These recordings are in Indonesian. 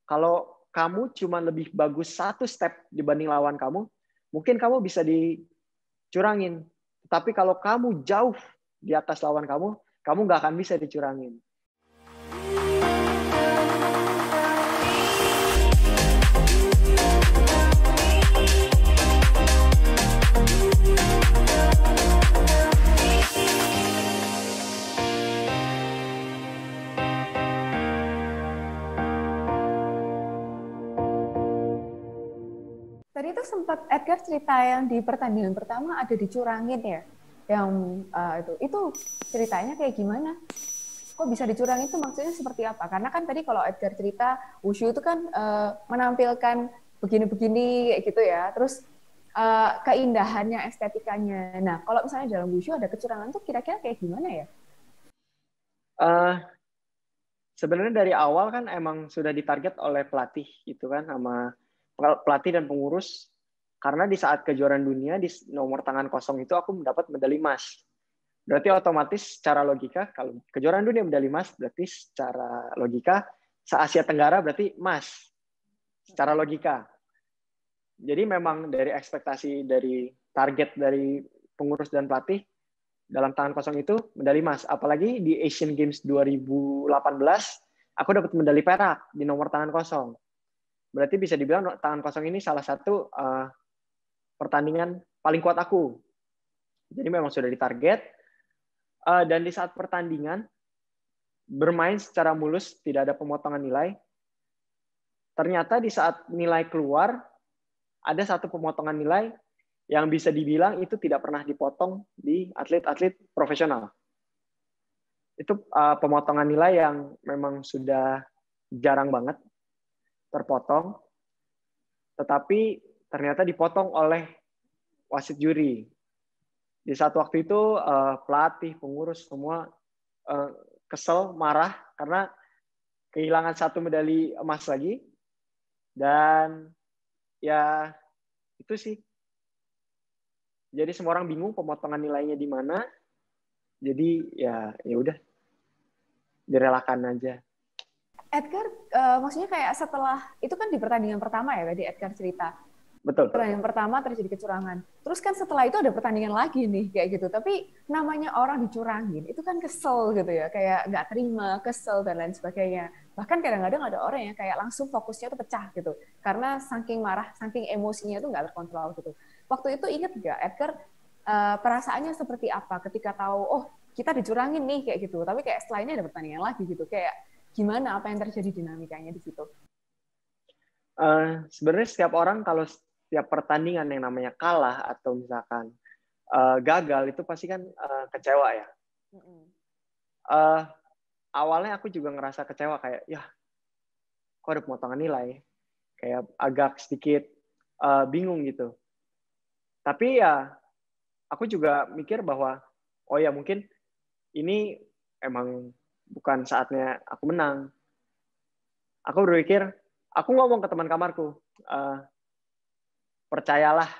Kalau kamu cuma lebih bagus 1 step dibanding lawan kamu, mungkin kamu bisa dicurangin. Tapi kalau kamu jauh di atas lawan kamu nggak akan bisa dicurangin. Tadi itu sempat Edgar cerita yang di pertandingan pertama ada dicurangin ya, yang itu ceritanya kayak gimana? Kok bisa dicurangin itu maksudnya seperti apa? Karena kan tadi kalau Edgar cerita wushu itu kan menampilkan begini-begini kayak gitu ya, terus keindahannya, estetikanya. Nah, kalau misalnya dalam wushu ada kecurangan tuh kira-kira kayak gimana ya? Sebenarnya dari awal kan emang sudah ditarget oleh pelatih gitu kan, sama pelatih dan pengurus, karena di saat kejuaraan dunia di nomor tangan kosong itu aku mendapat medali emas. Berarti otomatis secara logika kalau kejuaraan dunia medali emas berarti secara logika se-Asia Tenggara berarti emas. Secara logika. Jadi memang dari ekspektasi dari target dari pengurus dan pelatih dalam tangan kosong itu medali emas. Apalagi di Asian Games 2018 aku dapat medali perak di nomor tangan kosong. Berarti bisa dibilang tangan kosong ini salah satu pertandingan paling kuat aku. Jadi memang sudah ditarget. Dan di saat pertandingan, bermain secara mulus, tidak ada pemotongan nilai. Ternyata di saat nilai keluar, ada satu pemotongan nilai yang bisa dibilang itu tidak pernah dipotong di atlet-atlet profesional. Itu pemotongan nilai yang memang sudah jarang banget terpotong, tetapi ternyata dipotong oleh wasit juri. Di saat waktu itu pelatih, pengurus semua kesel, marah karena kehilangan 1 medali emas lagi, dan ya itu sih. Jadi semua orang bingung pemotongan nilainya di mana. Jadi ya udah direlakan aja. Edgar, maksudnya kayak setelah itu kan di pertandingan pertama ya tadi Edgar cerita. Betul. Pertandingan pertama terjadi kecurangan. Terus kan setelah itu ada pertandingan lagi nih kayak gitu. Tapi namanya orang dicurangin itu kan kesel gitu ya, kayak nggak terima, kesel dan lain sebagainya. Bahkan kadang-kadang ada orang yang kayak langsung fokusnya tuh pecah gitu, karena saking marah, saking emosinya tuh nggak terkontrol gitu. Waktu itu inget nggak Edgar perasaannya seperti apa ketika tahu oh kita dicurangin nih kayak gitu. Tapi kayak setelah ini ada pertandingan lagi gitu, kayak gimana, apa yang terjadi dinamikanya di situ? Sebenarnya setiap orang kalau setiap pertandingan yang namanya kalah atau misalkan gagal itu pasti kan kecewa ya. Awalnya aku juga ngerasa kecewa kayak ya kok ada pemotongan nilai, kayak agak sedikit bingung gitu. Tapi ya aku juga mikir bahwa oh ya mungkin ini emang bukan saatnya aku menang. Aku berpikir, aku ngomong ke teman kamarku, percayalah,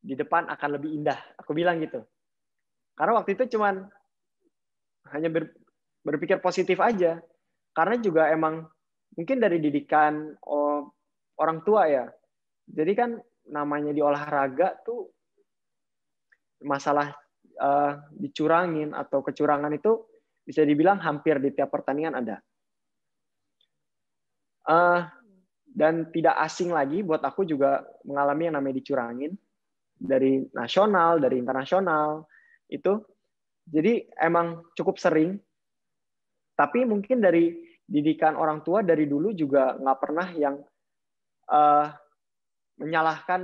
di depan akan lebih indah. Aku bilang gitu. Karena waktu itu cuman hanya berpikir positif aja. Karena juga emang mungkin dari didikan orang tua ya. Jadi kan namanya di olahraga tuh masalah dicurangin atau kecurangan itu bisa dibilang hampir di tiap pertandingan ada. Dan tidak asing lagi buat aku juga mengalami yang namanya dicurangin dari nasional, dari internasional itu. Jadi emang cukup sering. Tapi mungkin dari didikan orang tua dari dulu juga nggak pernah yang menyalahkan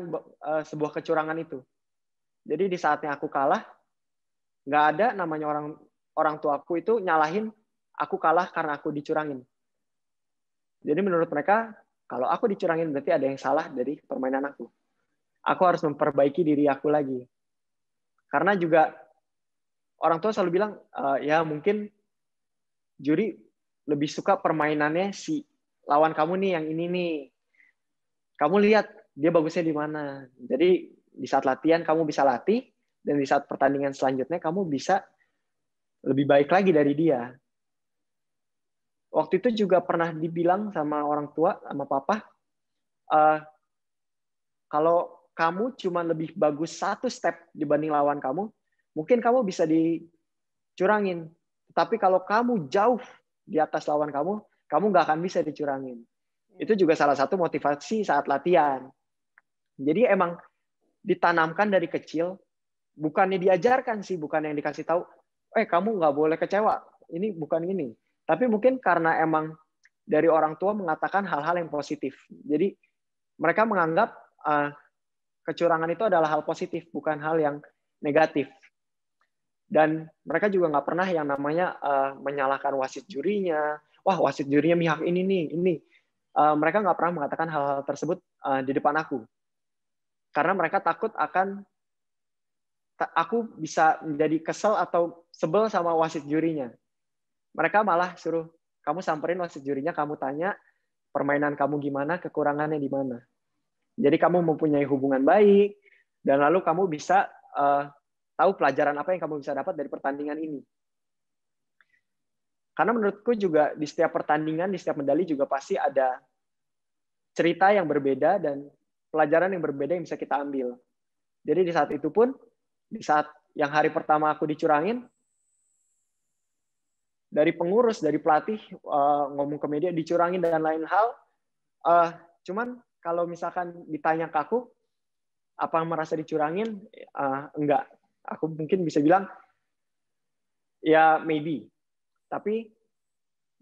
sebuah kecurangan itu. Jadi di saatnya aku kalah, nggak ada namanya orang tua aku itu nyalahin aku kalah karena aku dicurangin. Jadi menurut mereka, kalau aku dicurangin berarti ada yang salah dari permainan aku. Aku harus memperbaiki diri aku lagi. Karena juga orang tua selalu bilang, ya mungkin juri lebih suka permainannya si lawan kamu nih, yang ini nih. Kamu lihat dia bagusnya di mana. Jadi di saat latihan kamu bisa latih, dan di saat pertandingan selanjutnya kamu bisa lebih baik lagi dari dia. waktu itu juga pernah dibilang sama orang tua, sama papa, uh, kalau kamu cuma lebih bagus 1 step dibanding lawan kamu, mungkin kamu bisa dicurangin. Tapi kalau kamu jauh di atas lawan kamu nggak akan bisa dicurangin. Itu juga salah satu motivasi saat latihan. Jadi emang ditanamkan dari kecil, bukannya diajarkan sih, bukan yang dikasih tahu, kamu nggak boleh kecewa, ini bukan ini. Tapi mungkin karena emang dari orang tua mengatakan hal-hal yang positif. Jadi mereka menganggap kecurangan itu adalah hal positif, bukan hal yang negatif. Dan mereka juga nggak pernah yang namanya menyalahkan wasit jurinya. Wah, wasit jurinya mihak ini nih, ini. Mereka nggak pernah mengatakan hal-hal tersebut di depan aku. Karena mereka takut aku bisa menjadi kesel atau sebel sama wasit jurinya. Mereka malah suruh, kamu samperin wasit jurinya, kamu tanya permainan kamu gimana, kekurangannya di mana. Jadi kamu mempunyai hubungan baik, dan lalu kamu bisa tahu pelajaran apa yang kamu bisa dapat dari pertandingan ini. Karena menurutku juga di setiap pertandingan, di setiap medali juga pasti ada cerita yang berbeda dan pelajaran yang berbeda yang bisa kita ambil. Jadi di saat itu pun, di saat yang hari pertama aku dicurangin, dari pengurus, dari pelatih ngomong ke media dicurangin dan lain hal, cuman kalau misalkan ditanya ke aku, apa merasa dicurangin? Enggak. Aku mungkin bisa bilang, ya maybe. Tapi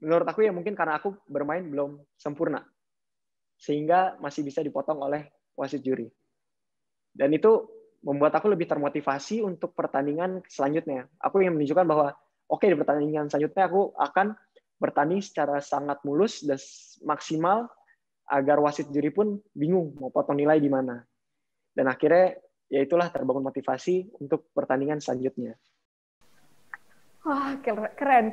menurut aku ya mungkin karena aku bermain belum sempurna. Sehingga masih bisa dipotong oleh wasit juri. Dan itu membuat aku lebih termotivasi untuk pertandingan selanjutnya. Aku ingin menunjukkan bahwa, oke, di pertandingan selanjutnya aku akan bertanding secara sangat mulus dan maksimal, agar wasit juri pun bingung mau potong nilai di mana. Dan akhirnya ya itulah terbangun motivasi untuk pertandingan selanjutnya. Wah, keren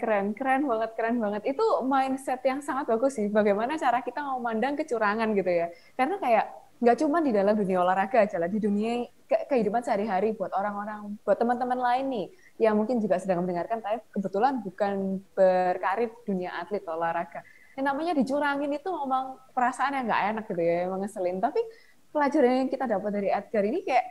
banget. Itu mindset yang sangat bagus sih. Bagaimana cara kita memandang kecurangan gitu ya. Karena kayak nggak cuma di dalam dunia olahraga aja lah, di dunia kehidupan sehari-hari buat orang-orang, buat teman-teman lain nih yang mungkin juga sedang mendengarkan, tapi kebetulan bukan berkarir dunia atlet olahraga. Yang namanya dicurangin itu memang perasaan yang nggak enak gitu ya, emang ngeselin. Tapi pelajaran yang kita dapat dari Edgar ini kayak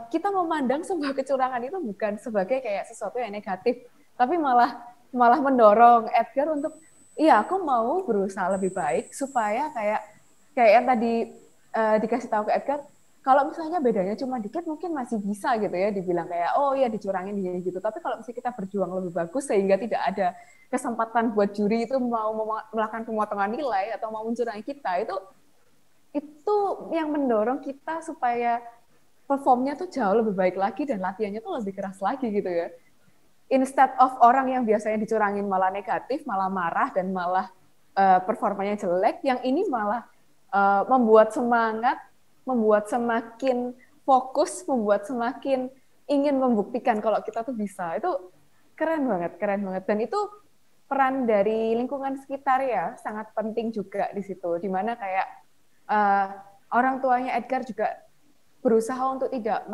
kita memandang sebuah kecurangan itu bukan sebagai kayak sesuatu yang negatif, tapi malah mendorong Edgar untuk, iya aku mau berusaha lebih baik supaya kayak yang tadi dikasih tahu ke Edgar, kalau misalnya bedanya cuma dikit mungkin masih bisa gitu ya dibilang kayak, oh iya dicurangin gitu. Tapi kalau misalnya kita berjuang lebih bagus sehingga tidak ada kesempatan buat juri itu mau melakukan pemotongan nilai atau mau mencurangi kita, itu yang mendorong kita supaya performnya tuh jauh lebih baik lagi dan latihannya tuh lebih keras lagi gitu ya. Instead of orang yang biasanya dicurangin malah negatif, malah marah dan malah performanya jelek, yang ini malah membuat semangat, membuat semakin fokus, membuat semakin ingin membuktikan kalau kita tuh bisa. Itu keren banget. Dan itu peran dari lingkungan sekitar ya sangat penting juga di situ. Dimana kayak orang tuanya Edgar juga berusaha untuk tidak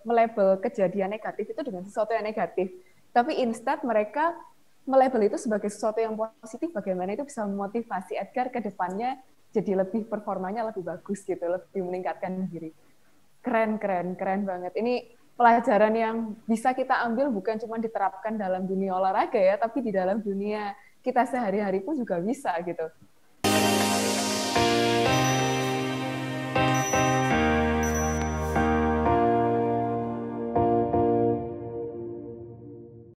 melabel kejadian negatif itu dengan sesuatu yang negatif. Tapi instead mereka melabel itu sebagai sesuatu yang positif, bagaimana itu bisa memotivasi Edgar ke depannya jadi lebih performanya lebih bagus gitu, lebih meningkatkan diri. Keren banget. Ini pelajaran yang bisa kita ambil bukan cuma diterapkan dalam dunia olahraga ya, tapi di dalam dunia kita sehari-hari pun juga bisa gitu.